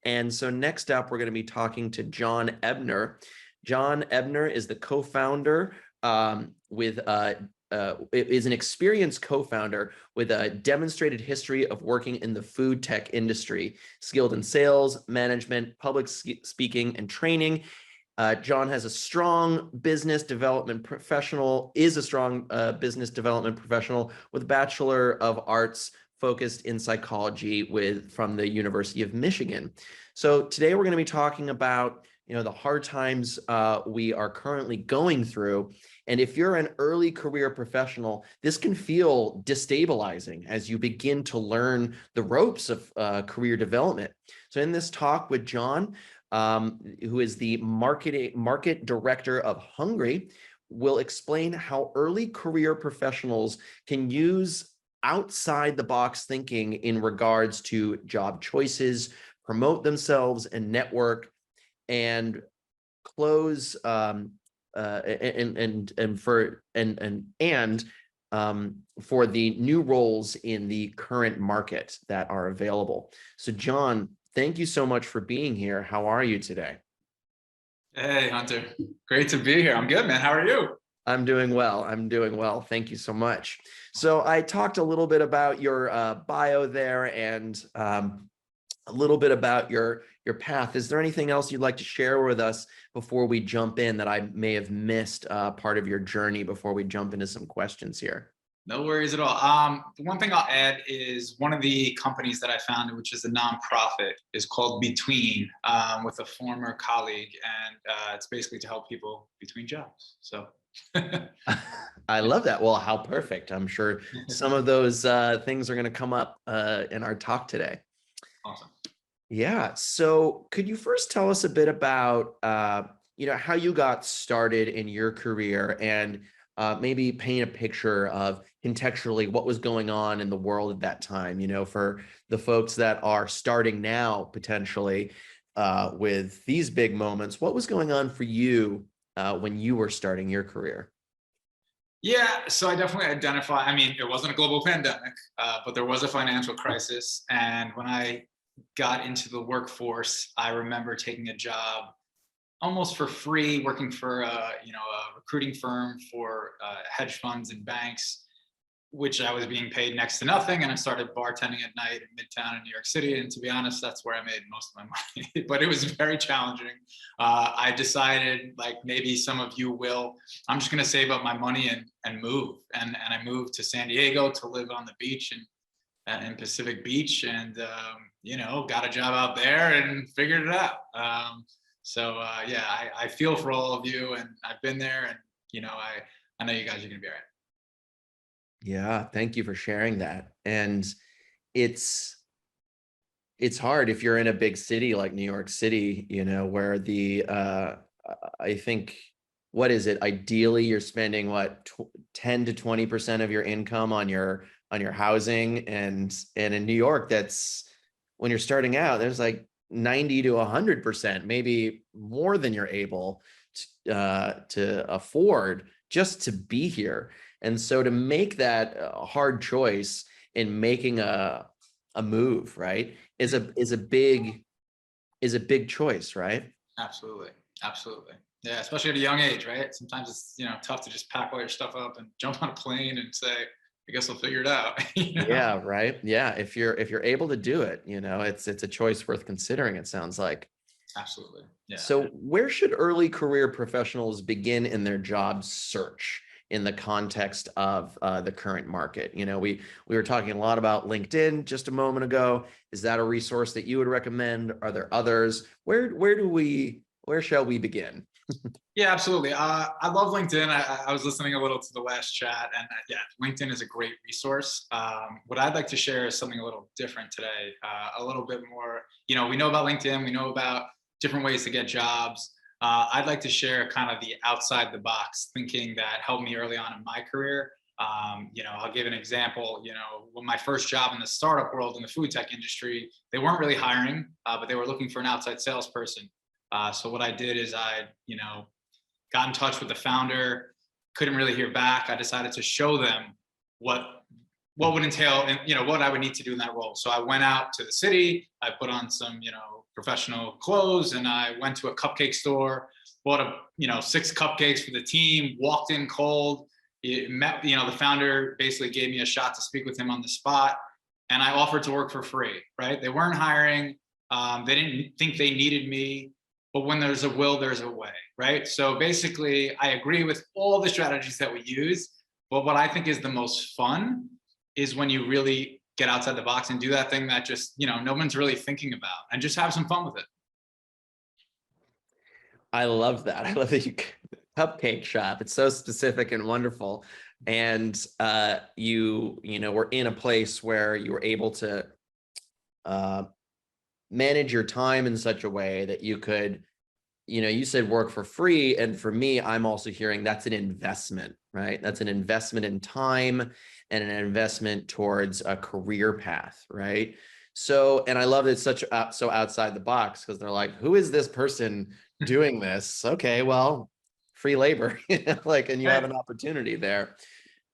And so next up, we're going to be talking to Jon Ebner. Jon Ebner is the co-founder is an experienced co-founder with a demonstrated history of working in the food tech industry, skilled in sales, management, public speaking, and training. Jon has a strong business development professional, is a strong business development professional with a Bachelor of Arts focused in psychology from the University of Michigan. So today we're going to be talking about the hard times we are currently going through. And if you're an early career professional, this can feel destabilizing as you begin to learn the ropes of career development. So in this talk with Jon, who is the market director of Hungry, will explain how early career professionals can use outside the box thinking in regards to job choices, promote themselves and network, and close for the new roles in the current market that are available. So Jon, thank you so much for being here. How are you today? Hey, Hunter. Great to be here. I'm good, man. How are you? I'm doing well. I'm doing well. Thank you so much. So I talked a little bit about your bio there and a little bit about your path. Is there anything else you'd like to share with us before we jump in that I may have missed part of your journey before we jump into some questions here? No worries at all. The one thing I'll add is one of the companies that I founded, which is a nonprofit, is called Between, with a former colleague, and it's basically to help people between jobs. So I love that. Well, how perfect. I'm sure some of those things are going to come up in our talk today. Awesome. Yeah. So could you first tell us a bit about, how you got started in your career and maybe paint a picture of contextually what was going on in the world at that time, for the folks that are starting now potentially with these big moments, what was going on for you when you were starting your career? Yeah, so I definitely identify, it wasn't a global pandemic, but there was a financial crisis. And when I got into the workforce, I remember taking a job almost for free, working for a recruiting firm for hedge funds and banks, which I was being paid next to nothing. And I started bartending at night in Midtown in New York City. And to be honest, that's where I made most of my money, but it was very challenging. I decided, like maybe some of you will, I'm just going to save up my money and move. And I moved to San Diego to live on the beach in Pacific Beach, and got a job out there and figured it out. I feel for all of you, and I've been there, and I know you guys are gonna be all right. Yeah, thank you for sharing that. And it's hard if you're in a big city like New York City, where I think, what is it? Ideally, you're spending 10 to 20% of your income on your housing, and in New York, that's when you're starting out, there's like 90 to 100%, maybe more than you're able to afford just to be here. And so to make that hard choice in making a move, right, is a big choice, right? Absolutely. Yeah, especially at a young age, right? Sometimes it's tough to just pack all your stuff up and jump on a plane and say, I guess I'll figure it out. Yeah, right. Yeah, if you're able to do it, it's a choice worth considering, it sounds like. Absolutely. Yeah. So where should early career professionals begin in their job search in the context of the current market? We were talking a lot about LinkedIn just a moment ago. Is that a resource that you would recommend? Are there others? Where shall we begin? Yeah, absolutely. I love LinkedIn. I was listening a little to the last chat, and LinkedIn is a great resource. What I'd like to share is something a little different today, a little bit more, we know about LinkedIn, we know about different ways to get jobs. I'd like to share kind of the outside the box thinking that helped me early on in my career. I'll give an example. When my first job in the startup world in the food tech industry, they weren't really hiring, but they were looking for an outside salesperson. So what I did is I got in touch with the founder, couldn't really hear back. I decided to show them what would entail and what I would need to do in that role. So I went out to the city, I put on some professional clothes, and I went to a cupcake store, bought 6 cupcakes for the team, walked in cold. It met, the founder basically gave me a shot to speak with him on the spot, and I offered to work for free. Right? They weren't hiring. They didn't think they needed me, but when there's a will, there's a way. Right? So basically, I agree with all the strategies that we use, but what I think is the most fun is when you really get outside the box and do that thing that just, no one's really thinking about, and just have some fun with it. I love that. I love that you cupcake shop. It's so specific and wonderful. And were in a place where you were able to uh, manage your time in such a way that you could, you said work for free. And for me, I'm also hearing that's an investment, right? That's an investment in time and an investment towards a career path, right? So, and I love it's such so outside the box, because they're like, who is this person doing this? Okay, well, free labor, and you have an opportunity there.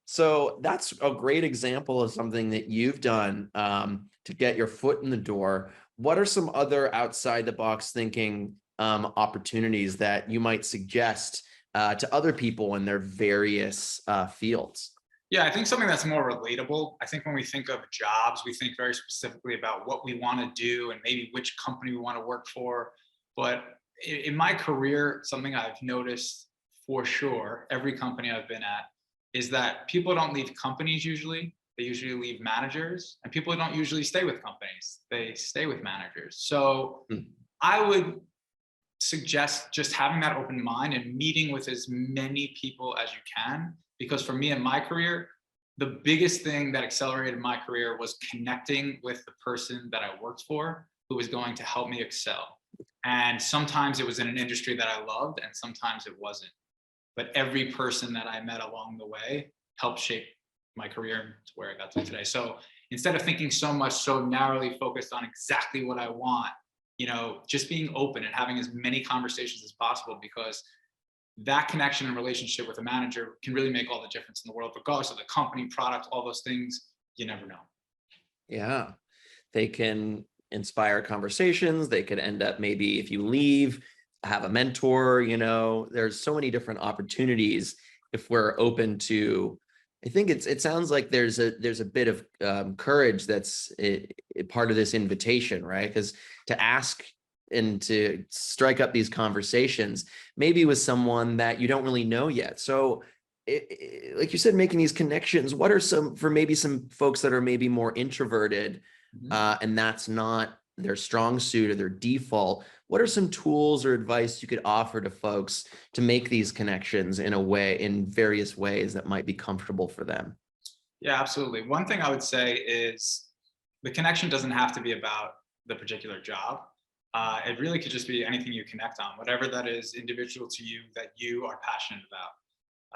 So that's a great example of something that you've done to get your foot in the door. What are some other outside the box thinking opportunities that you might suggest to other people in their various fields? Yeah, I think something that's more relatable. I think when we think of jobs, we think very specifically about what we want to do and maybe which company we want to work for. But in my career, something I've noticed for sure, every company I've been at, is that people don't leave companies usually. They usually leave managers, and people don't usually stay with companies. They stay with managers. So I would suggest just having that open mind and meeting with as many people as you can. Because for me in my career, the biggest thing that accelerated my career was connecting with the person that I worked for who was going to help me excel. And sometimes it was in an industry that I loved, and sometimes it wasn't. But every person that I met along the way helped shape my career to where I got to today. So instead of thinking so narrowly focused on exactly what I want, just being open and having as many conversations as possible, because that connection and relationship with a manager can really make all the difference in the world, regardless of the company, product, all those things. You never know. Yeah, they can inspire conversations. They could end up, maybe if you leave, have a mentor. There's so many different opportunities if we're open to. I think it sounds like there's a bit of courage that's part of this invitation, right? Because to ask and to strike up these conversations, maybe with someone that you don't really know yet. So like you said, making these connections, what are some, for maybe some folks that are maybe more introverted, and that's not their strong suit or their default, what are some tools or advice you could offer to folks to make these connections in various ways that might be comfortable for them? Yeah, absolutely. One thing I would say is the connection doesn't have to be about the particular job. It really could just be anything you connect on, whatever that is individual to you that you are passionate about.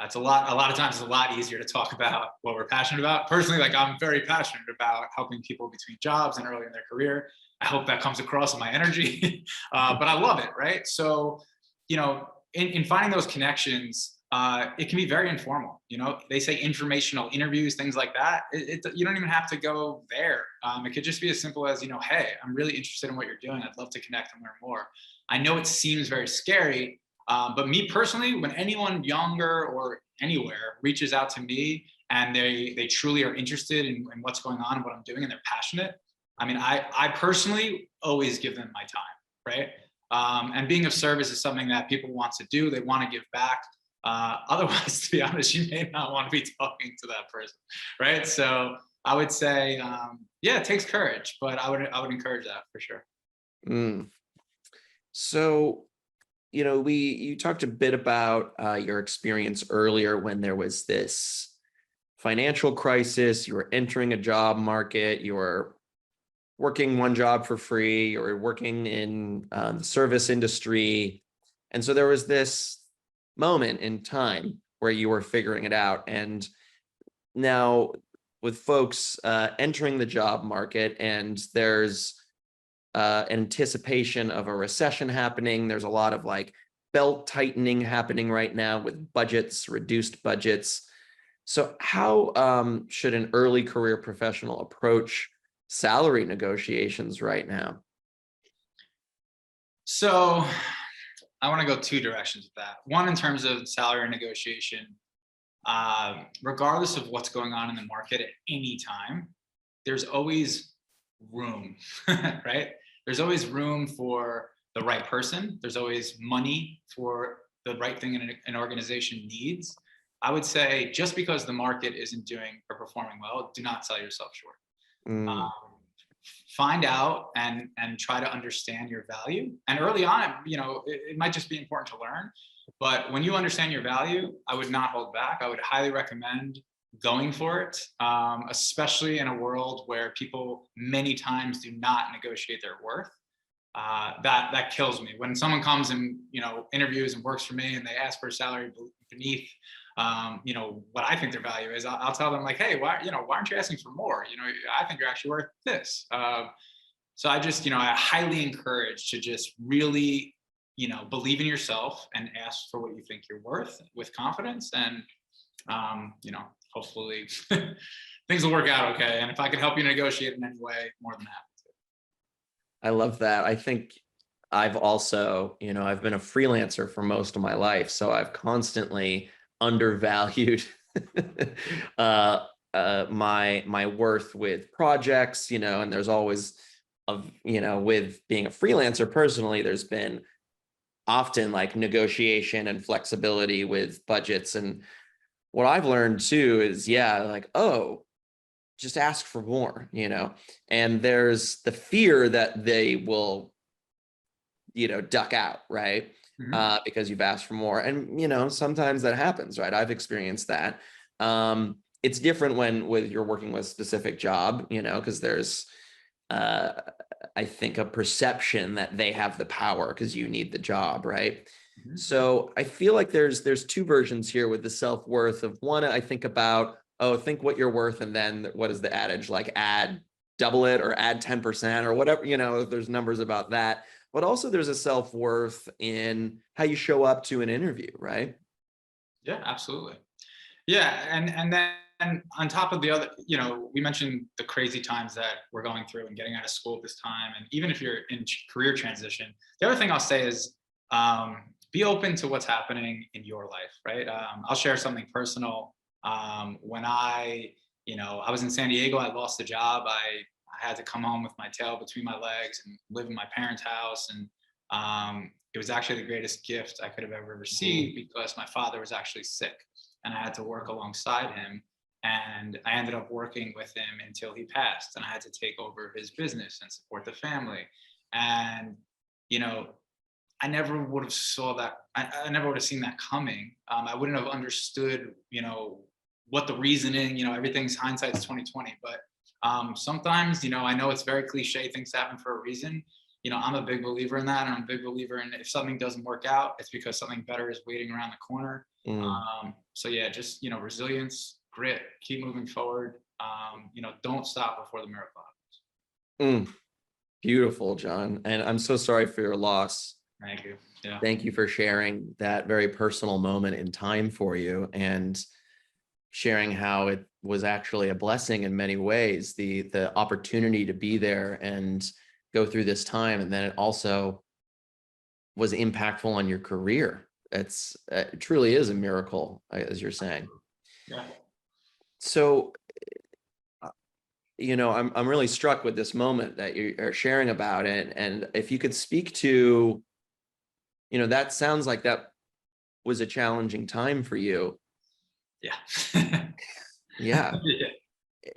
It's a lot of times it's a lot easier to talk about what we're passionate about. Personally, I'm very passionate about helping people between jobs and early in their career. I hope that comes across in my energy, but I love it, right? So, in finding those connections, it can be very informal. They say informational interviews, things like that. You don't even have to go there. It could just be as simple as, hey, I'm really interested in what you're doing. I'd love to connect and learn more. I know it seems very scary, but me personally, when anyone younger or anywhere reaches out to me and they truly are interested in what's going on and what I'm doing, and they're passionate, I personally always give them my time, right? And being of service is something that people want to do. They want to give back. Otherwise, to be honest, you may not want to be talking to that person, right? So I would say, yeah, it takes courage, but I would encourage that for sure. So, you talked a bit about your experience earlier when there was this financial crisis. You were entering a job market. You were working one job for free. You were working in the service industry. And so there was this moment in time where you were figuring it out. And now with folks entering the job market, and there's anticipation of a recession happening. There's a lot of belt tightening happening right now with budgets, reduced budgets. So how should an early career professional approach salary negotiations right now? So I want to go two directions with that. One, in terms of salary negotiation, regardless of what's going on in the market at any time, there's always room, right? There's always room for the right person. There's always money for the right thing an organization needs. I would say just because the market isn't doing or performing well, do not sell yourself short. Mm, Um, Find out and try to understand your value. And early on, it might just be important to learn. But when you understand your value, I would not hold back. I would highly recommend going for it, especially in a world where people many times do not negotiate their worth. That kills me when someone comes and interviews and works for me and they ask for a salary beneath what I think their value is. I'll tell them like, hey, why aren't you asking for more? I think you're actually worth this. So I just I highly encourage to just really believe in yourself and ask for what you think you're worth with confidence, and hopefully things will work out okay. And if I could help you negotiate in any way, more than happy. I love that. I think I've also, I've been a freelancer for most of my life, so I've constantly undervalued my worth with projects, and there's always with being a freelancer personally, there's been often like negotiation and flexibility with budgets. And what I've learned too is, yeah, like, oh, just ask for more, and there's the fear that they will, duck out, right? Mhm. Because you've asked for more. And, sometimes that happens, right? I've experienced that. It's different when you're working with a specific job, because there's, uh, I think, a perception that they have the power because you need the job, right? Mhm. So I feel like there's two versions here with the self-worth of one. I think about, oh, think what you're worth, and then what is the adage, like add double it or add 10% or whatever, there's numbers about that. But also there's a self-worth in how you show up to an interview, right? Yeah, absolutely. Yeah, and then on top of the other, we mentioned the crazy times that we're going through and getting out of school at this time, and even if you're in career transition, the other thing I'll say is be open to what's happening in your life, right? I'll share something personal. When I was in San Diego, I lost a job. I had to come home with my tail between my legs and live in my parents' house, and it was actually the greatest gift I could have ever Mm, received because my father was actually sick and I had to work alongside him. And I ended up working with him until he passed, and I had to take over his business and support the family. And you know, I never would have saw that. I never would have seen that coming. I wouldn't have understood, what the reasoning. Everything's hindsight's 2020. But sometimes, I know it's very cliche. Things happen for a reason. I'm a big believer in that, and I'm a big believer in if something doesn't work out, it's because something better is waiting around the corner. mm, So yeah, just resilience, grit, keep moving forward. Don't stop before the miracle mm. Beautiful, John. And I'm so sorry for your loss. happens. Thank you. Yeah. Thank you for sharing that very personal moment in time for you, and sharing how it was actually a blessing in many ways, the opportunity to be there and go through this time. And then it also was impactful on your career. It truly is a miracle, as you're saying. Yeah. So, uh, I'm really struck with this moment that you are sharing about it. And if you could speak to, that sounds like that was a challenging time for you. Yeah. Yeah.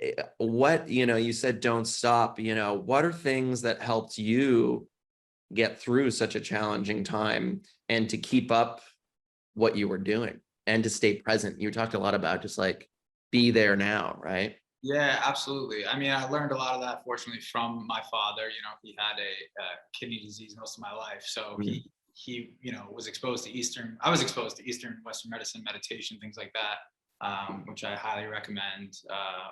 Yeah. What, you said don't stop, what are things that helped you get through such a challenging time and to keep up what you were doing and to stay present? You talked a lot about just like be there now, right? Yeah, absolutely. I mean, I learned a lot of that, fortunately, from my father. He had a kidney disease most of my life, so Mm, he was exposed to Eastern. I was exposed to Eastern Western medicine, meditation, things like that, which I highly recommend,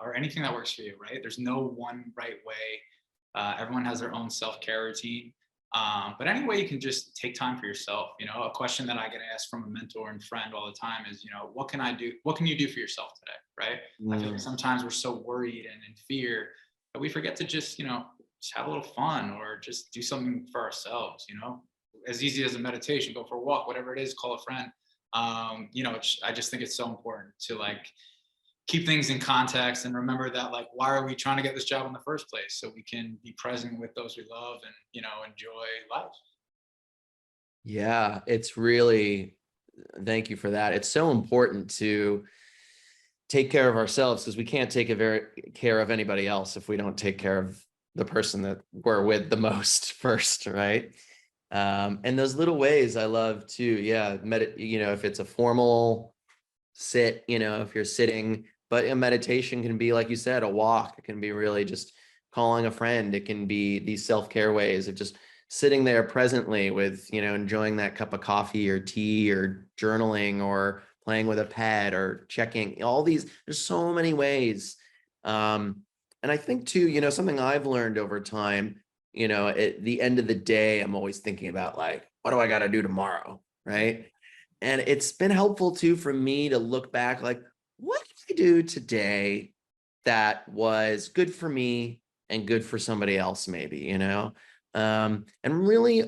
or anything that works for you. Right? There's no one right way. Everyone has their own self care routine. But anyway, you can just take time for yourself. A question that I get asked from a mentor and friend all the time is, what can I do? What can you do for yourself today? Right? I feel like mm, sometimes we're so worried and in fear that we forget to just have a little fun or just do something for ourselves. as easy as a meditation, go for a walk, whatever it is, call a friend. I just think it's so important to like keep things in context and remember that, like, why are we trying to get this job in the first place? So we can be present with those we love and, enjoy life. Yeah, it's really, thank you for that. It's so important to take care of ourselves because we can't take care of anybody else if we don't take care of the person that we're with the most first, right? And those little ways I love too. Yeah, if it's a formal sit, if you're sitting, but a meditation can be, like you said, a walk. It can be really just calling a friend. It can be these self-care ways of just sitting there presently with, enjoying that cup of coffee or tea or journaling or playing with a pet or checking all these. There's so many ways. And I think too, something I've learned over time, at the end of the day, I'm always thinking about like, what do I got to do tomorrow? Right. And it's been helpful too for me to look back, like, what did I do today that was good for me and good for somebody else, maybe, and really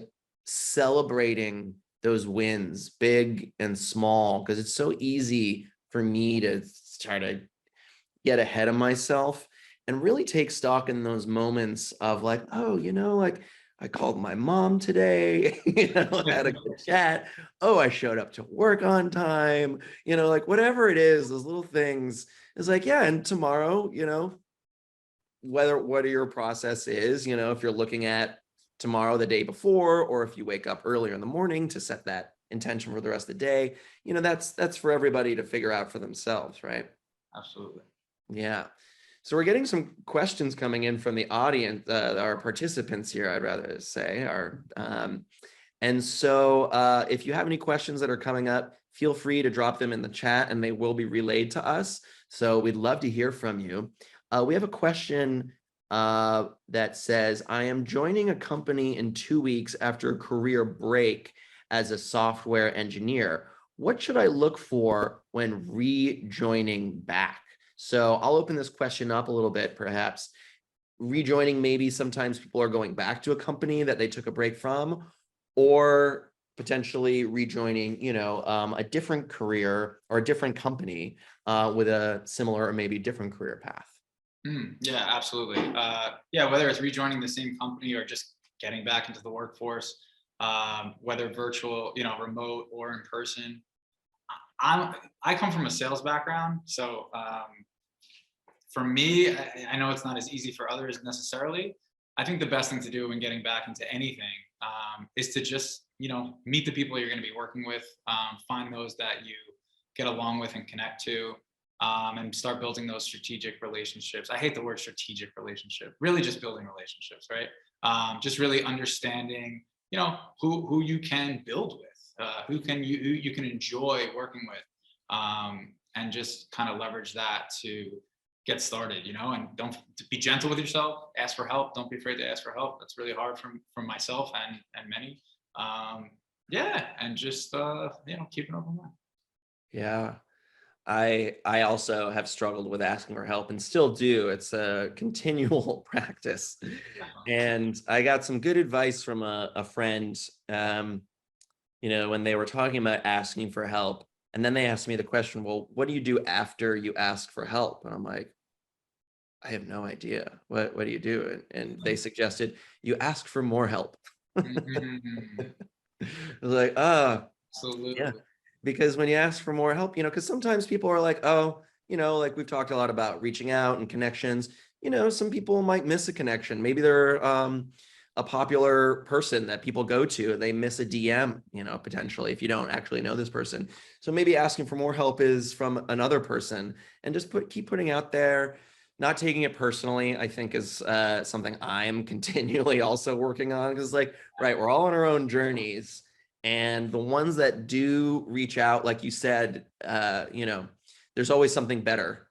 celebrating those wins, big and small, because it's so easy for me to try to get ahead of myself and really take stock in those moments of like, oh, like I called my mom today, had a good chat. Oh, I showed up to work on time, like whatever it is, those little things is like, yeah. And tomorrow, what your process is, if you're looking at tomorrow, the day before, or if you wake up earlier in the morning to set that intention for the rest of the day, that's for everybody to figure out for themselves, right? Absolutely. Yeah. So we're getting some questions coming in from the audience, our participants here, I'd rather say, and so if you have any questions that are coming up, feel free to drop them in the chat and they will be relayed to us. So we'd love to hear from you. We have a question that says, I am joining a company in 2 weeks after a career break as a software engineer. What should I look for when rejoining back? So I'll open this question up a little bit, perhaps. Rejoining, maybe sometimes people are going back to a company that they took a break from, or potentially rejoining, a different career or a different company with a similar or maybe different career path. Yeah, absolutely. Yeah, whether it's rejoining the same company or just getting back into the workforce, whether virtual, remote or in person. I come from a sales background, so for me, I know it's not as easy for others necessarily. I think the best thing to do when getting back into anything is to just, meet the people you're going to be working with, find those that you get along with and connect to, and start building those strategic relationships. I hate the word strategic relationship, really just building relationships, right? Just really understanding, who you can build with, who you can enjoy working with, and just kind of leverage that to get started, and don't be gentle with yourself, ask for help. Don't be afraid to ask for help. That's really hard from myself and many. Yeah. And just, keep an open mind. Yeah. I also have struggled with asking for help and still do. It's a continual practice. And I got some good advice from a friend, when they were talking about asking for help. And then they asked me the question, well, what do you do after you ask for help? And I'm like, I have no idea. What do you do? And they suggested you ask for more help. Mhm. I was like, oh, yeah. Absolutely. Because when you ask for more help, because sometimes people are like, oh, like we've talked a lot about reaching out and connections, some people might miss a connection. Maybe they're a popular person that people go to and they miss a DM, potentially if you don't actually know this person. So maybe asking for more help is from another person and just keep putting out there, not taking it personally, I think is something I'm continually also working on, because like, right, we're all on our own journeys. And the ones that do reach out, like you said, there's always something better,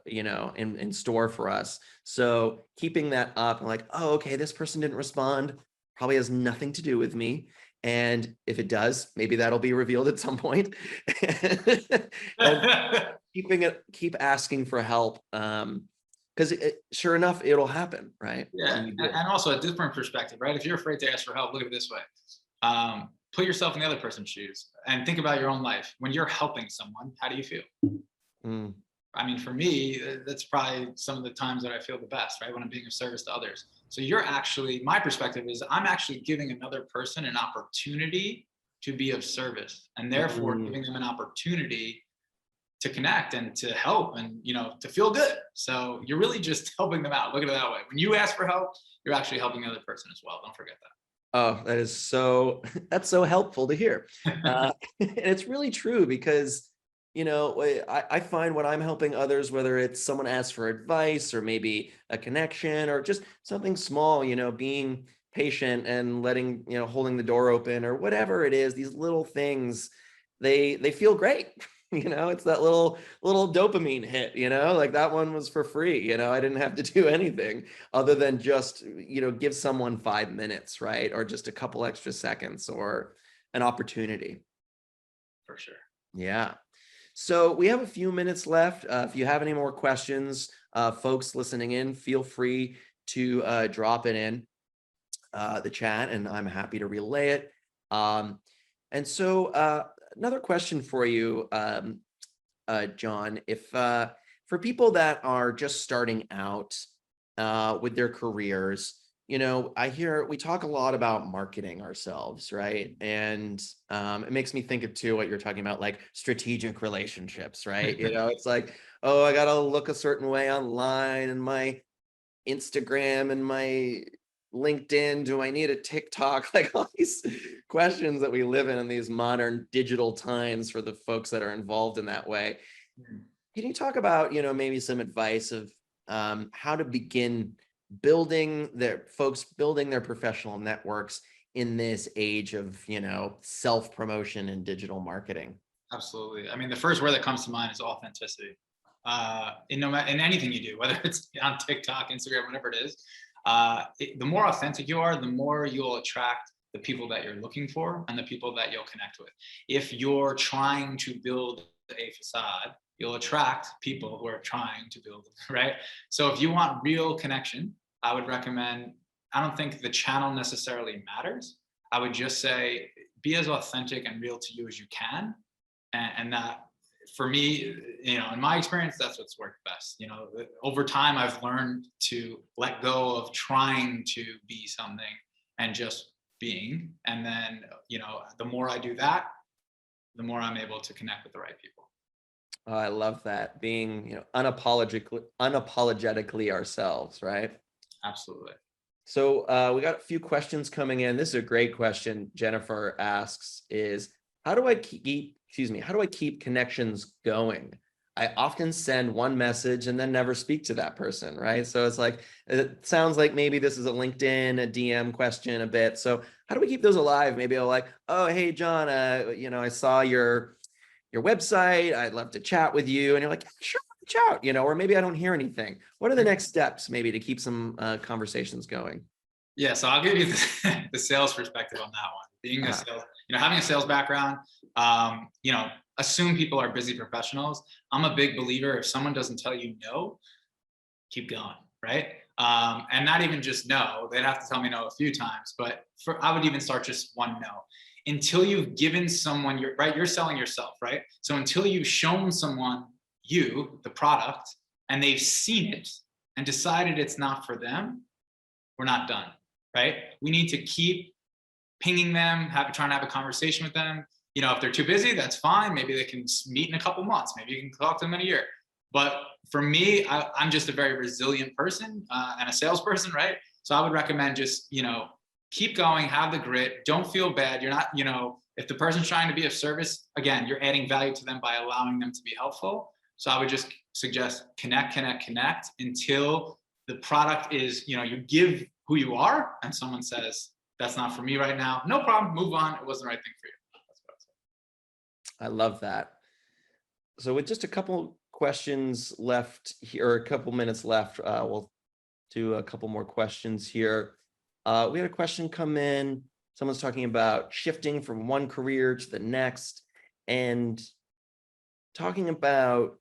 in store for us. So keeping that up and like, oh, okay, this person didn't respond, probably has nothing to do with me. And if it does, maybe that'll be revealed at some point. And keep asking for help. Because sure enough, it'll happen, right? Yeah. And also a different perspective, right? If you're afraid to ask for help, look at it this way. Put yourself in the other person's shoes and think about your own life. When you're helping someone, how do you feel? Mm, I mean, for me, that's probably some of the times that I feel the best, right? When I'm being of service to others. So you're actually, my perspective is I'm actually giving another person an opportunity to be of service, and therefore mm. giving them an opportunity to connect and to help and, to feel good. So you're really just helping them out. Look at it that way. When you ask for help, you're actually helping the other person as well. Don't forget Oh, that is so, that's so helpful to hear. that. And it's really true because, I find when I'm helping others, whether it's someone asks for advice or maybe a connection or just something small, being patient and letting, holding the door open or whatever it is, these little things, they feel great. It's that little dopamine hit, like that one was for free, I didn't have to do anything other than just, give someone 5 minutes, right? Or just a couple extra seconds or an opportunity. For sure. Yeah. So we have a few minutes left. If you have any more questions, folks listening in, feel free to drop it in the chat and I'm happy to relay it. And so another question for you, Jon, if for people that are just starting out with their careers, I hear we talk a lot about marketing ourselves, right? And it makes me think of too what you're talking about, like strategic relationships, right? It's like, oh, I gotta look a certain way online and my Instagram and my LinkedIn. Do I need a TikTok? Like all these questions that we live in these modern digital times for the folks that are involved in that way. Can you talk about, maybe some advice of how to begin building their professional networks in this age of, self-promotion and digital marketing? Absolutely. I mean, the first word that comes to mind is authenticity. In anything you do, whether it's on TikTok, Instagram, whatever it is, the more authentic you are, the more you'll attract the people that you're looking for and the people that you'll connect with. If you're trying to build a facade, you'll attract people who are trying to build, right? So if you want real connection, I would recommend, I don't think the channel necessarily matters. I would just say, be as authentic and real to you as you can. And that, for me, in my experience, that's what's worked best. Over time, I've learned to let go of trying to be something and just being. And then, the more I do that, the more I'm able to connect with the right people. Oh, I love that, being, unapologetically ourselves, right? Absolutely. So we got a few questions coming in. This is a great question. Jennifer asks is, how do I keep connections going? I often send one message and then never speak to that person, right? So it's like, it sounds like maybe this is a LinkedIn, a DM question a bit. So how do we keep those alive? Maybe I'll like, oh, hey, Jon, I saw your website. I'd love to chat with you. And you're like, sure, reach out, or maybe I don't hear anything. What are the next steps maybe to keep some conversations going? Yeah, so I'll give you the sales perspective on that one. Being a sales, having a sales background, assume people are busy professionals. I'm a big believer, if someone doesn't tell you no, keep going, right? And not even just no, they'd have to tell me no a few times, but I would even start just one no. Until you've given someone you're selling yourself, right? So until you've shown someone the product, and they've seen it and decided it's not for them, we're not done, right? We need to keep pinging them, trying to have a conversation with them. If they're too busy, that's fine. Maybe they can meet in a couple months. Maybe you can talk to them in a year. But for me, I'm just a very resilient person and a salesperson, right? So I would recommend just, keep going, have the grit, don't feel bad. You're not, if the person's trying to be of service, again, you're adding value to them by allowing them to be helpful. So I would just suggest connect until the product is, you give who you are and someone says, that's not for me right now. No problem, move on. It wasn't the right thing for you. That's what I'd say. I love that. So with just a couple questions left here, or a couple minutes left, we'll do a couple more questions here. We had a question come in. Someone's talking about shifting from one career to the next and talking about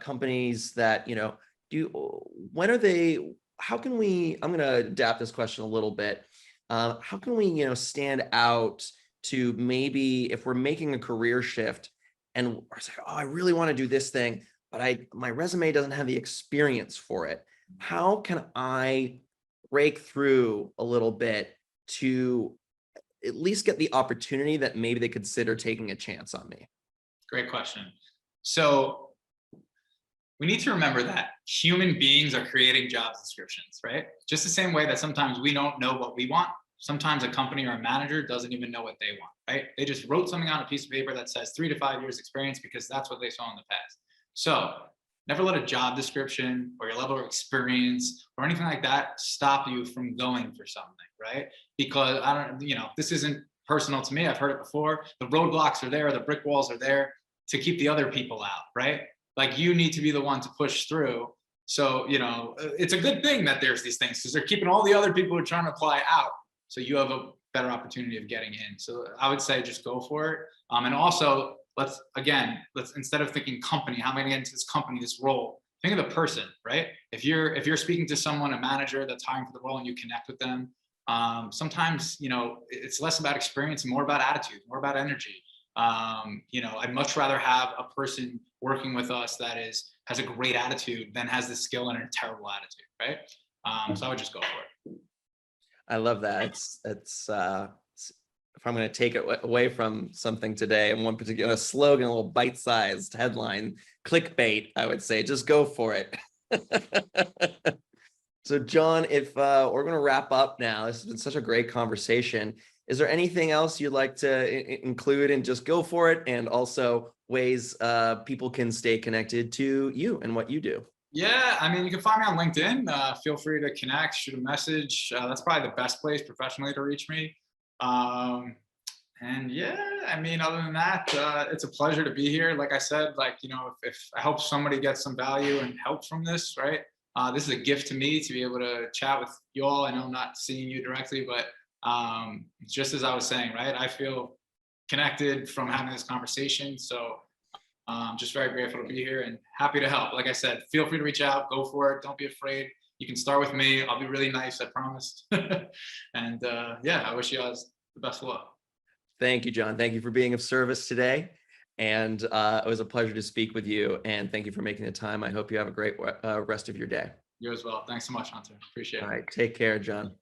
companies that, how can we, I'm going to adapt this question a little bit. how can we, stand out to maybe if we're making a career shift and we're saying, oh, I really want to do this thing, but my resume doesn't have the experience for it. How can I break through a little bit to at least get the opportunity that maybe they consider taking a chance on me? Great question. So we need to remember that human beings are creating job descriptions, right? Just the same way that sometimes we don't know what we want. Sometimes a company or a manager doesn't even know what they want, right? They just wrote something on a piece of paper that says 3 to 5 years experience because that's what they saw in the past. So never let a job description or your level of experience or anything like that stop you from going for something, right? Because this isn't personal to me. I've heard it before. The roadblocks are there, the brick walls are there to keep the other people out, right? Like you need to be the one to push through. So, it's a good thing that there's these things because they're keeping all the other people who are trying to apply out. So you have a better opportunity of getting in. So I would say just go for it. And also let's instead of thinking company, how am I going to get into this company, this role? Think of the person, right? If you're speaking to someone, a manager that's hiring for the role and you connect with them, sometimes, it's less about experience and more about attitude, more about energy. I'd much rather have a person working with us that has a great attitude than has the skill and a terrible attitude, right? So I would just go for it. I love that. If I'm going to take it away from something today and one particular slogan, a little bite-sized headline, clickbait, I would say, just go for it. So John, if we're going to wrap up now, this has been such a great conversation. Is there anything else you'd like to include and just go for it? And also ways people can stay connected to you and what you do? Yeah, I mean, you can find me on LinkedIn. Feel free to connect, shoot a message. That's probably the best place professionally to reach me. And yeah, I mean, other than that, it's a pleasure to be here. Like I said, if I hope somebody gets some value and help from this, right? This is a gift to me to be able to chat with you all. I know I'm not seeing you directly, but just as I was saying, right? I feel connected from having this conversation. So just very grateful to be here and happy to help. Like I said, feel free to reach out, go for it. Don't be afraid. You can start with me. I'll be really nice, I promise. And yeah, I wish you guys the best of luck. Thank you, John. Thank you for being of service today. And it was a pleasure to speak with you. And thank you for making the time. I hope you have a great rest of your day. You as well. Thanks so much, Hunter. Appreciate it. All right. Take care, John.